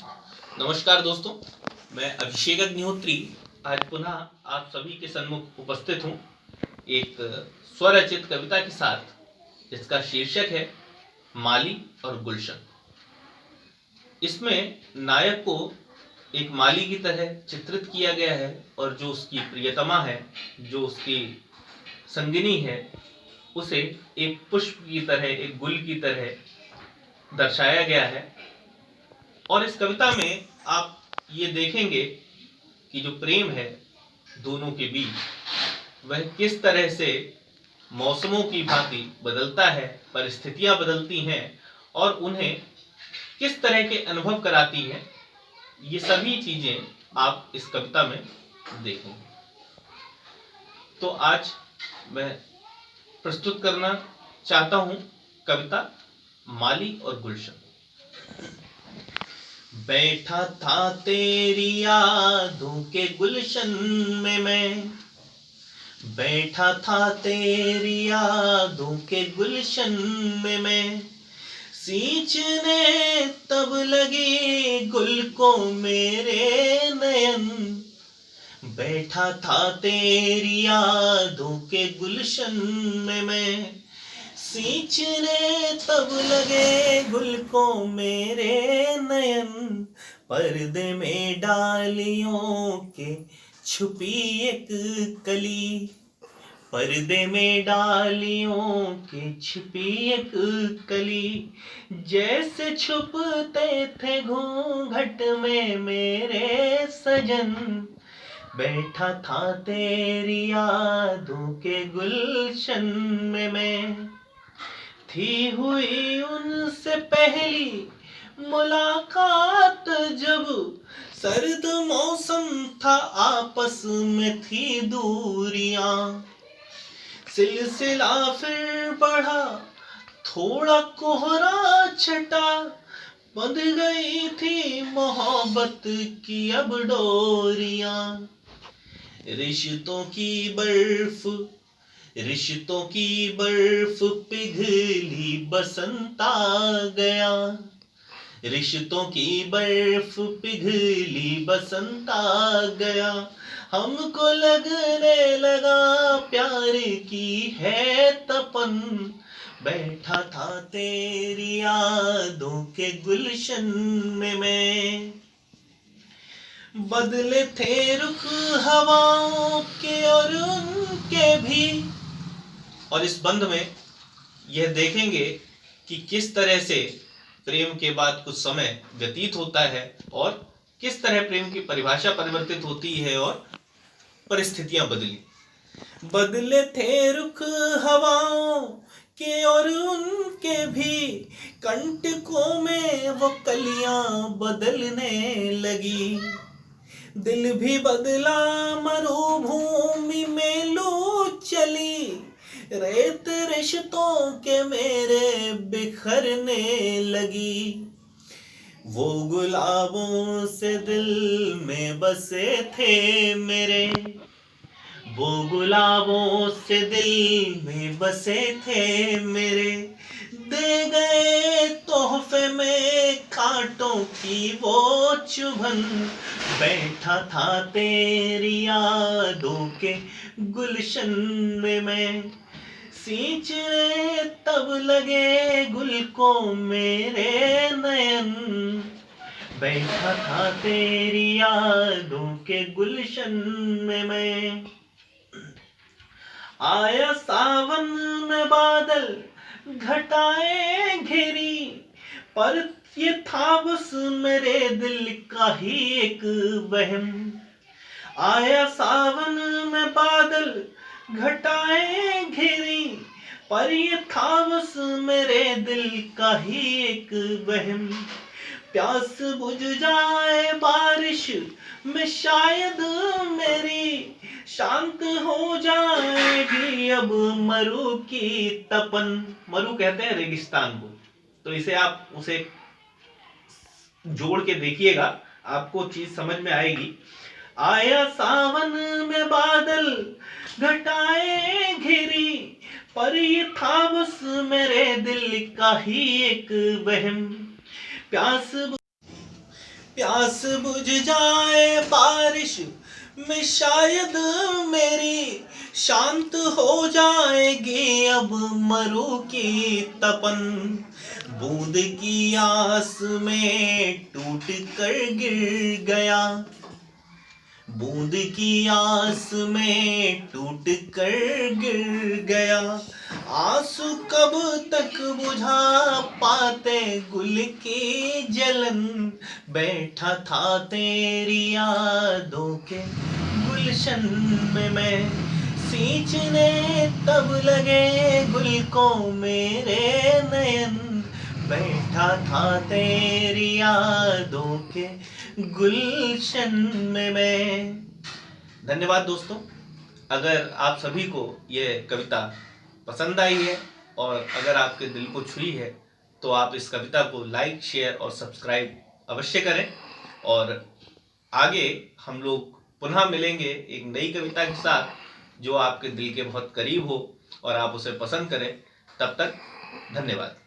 नमस्कार दोस्तों, मैं अभिषेक अग्निहोत्री आज पुनः आप सभी के सन्मुख उपस्थित हूँ एक स्वरचित कविता के साथ जिसका शीर्षक है माली और गुलशन। इसमें नायक को एक माली की तरह चित्रित किया गया है और जो उसकी प्रियतमा है, जो उसकी संगिनी है, उसे एक पुष्प की तरह, एक गुल की तरह दर्शाया गया है। और इस कविता में आप ये देखेंगे कि जो प्रेम है दोनों के बीच, वह किस तरह से मौसमों की भांति बदलता है, परिस्थितियां बदलती हैं और उन्हें किस तरह के अनुभव कराती हैं। ये सभी चीजें आप इस कविता में देखेंगे। तो आज मैं प्रस्तुत करना चाहता हूं कविता माली और गुलशन। बैठा था तेरी यादों के गुलशन में मैं, बैठा था तेरी यादों के गुलशन में मैं, सींचने तब लगी गुल को मेरे नयन। बैठा था तेरी यादों के गुलशन में मैं, सींचने तब लगे गुल को मेरे नयन। पर्दे में डालियों के छुपी एक कली, पर्दे में डालियों के छिपी एक कली, जैसे छुपते थे घूंघट में मेरे सजन। बैठा था तेरी यादों के गुलशन में मैं, थी हुई उनसे पहली मुलाकात जब, सर्द मौसम था आपस में थी दूरियां। सिलसिला फिर बढ़ा, थोड़ा कोहरा छटा, बंध गई थी मोहब्बत की अब डोरियां। रिश्तों की बर्फ पिघली, बसंत आ गया। रिश्तों की बर्फ पिघली, बसंत आ गया। हमको लगने लगा प्यार की है तपन। बैठा था तेरी यादों के गुलशन में मैं, बदले थे रुख हवाओं के और उनके भी। और इस बंध में यह देखेंगे कि किस तरह से प्रेम के बाद कुछ समय व्यतीत होता है और किस तरह प्रेम की परिभाषा परिवर्तित होती है और परिस्थितियां बदली। बदले थे रुख हवाओं के और उनके भी, कंटकों में वो कलियां बदलने लगी। दिल भी बदला, मरुभूमि में लू चली, रेत रिश्तों के मेरे बिखरने लगी। वो गुलाबों से दिल में बसे थे मेरे, वो गुलाबों से दिल में बसे थे मेरे, दे गए तोहफे में कांटों की वो चुभन। बैठा था तेरी यादों के गुलशन में मैं, सींचने तब लगे गुल को मेरे नयन। बैठा था तेरी यादों के गुलशन में मैं। आया सावन में बादल, घटाए घिरी, पर ये था बस मेरे दिल का ही एक वहम। आया सावन में बादल, घटाए घिरी, पर ये था बस मेरे दिल का ही एक वहम। प्यास बुझ जाए बारिश में शायद मेरी, शांत हो जाएगी अब मरु की तपन। मरु कहते हैं रेगिस्तान को, तो इसे आप उसे जोड़ के देखिएगा, आपको चीज समझ में आएगी। आया सावन में बादल, घटाए घिरी, पर ये था बस मेरे दिल का ही एक वहम। प्यास बुझ जाए बारिश में शायद मेरी, शांत हो जाएगी अब मरु की तपन। बूंद की आस में टूट कर गिर गया, बूंद की आस में टूट कर गिर गया। आंसू कब तक बुझा पाते गुल की जलन, बैठा था तेरी यादों के गुलशन में मैं। सींचने तब लगे गुल को मेरे नयन, बैठा था तेरी यादों के गुलशन में मैं। धन्यवाद दोस्तों। अगर आप सभी को ये कविता पसंद आई है और अगर आपके दिल को छुई है तो आप इस कविता को लाइक, शेयर और सब्सक्राइब अवश्य करें। और आगे हम लोग पुनः मिलेंगे एक नई कविता के साथ जो आपके दिल के बहुत करीब हो और आप उसे पसंद करें। तब तक धन्यवाद।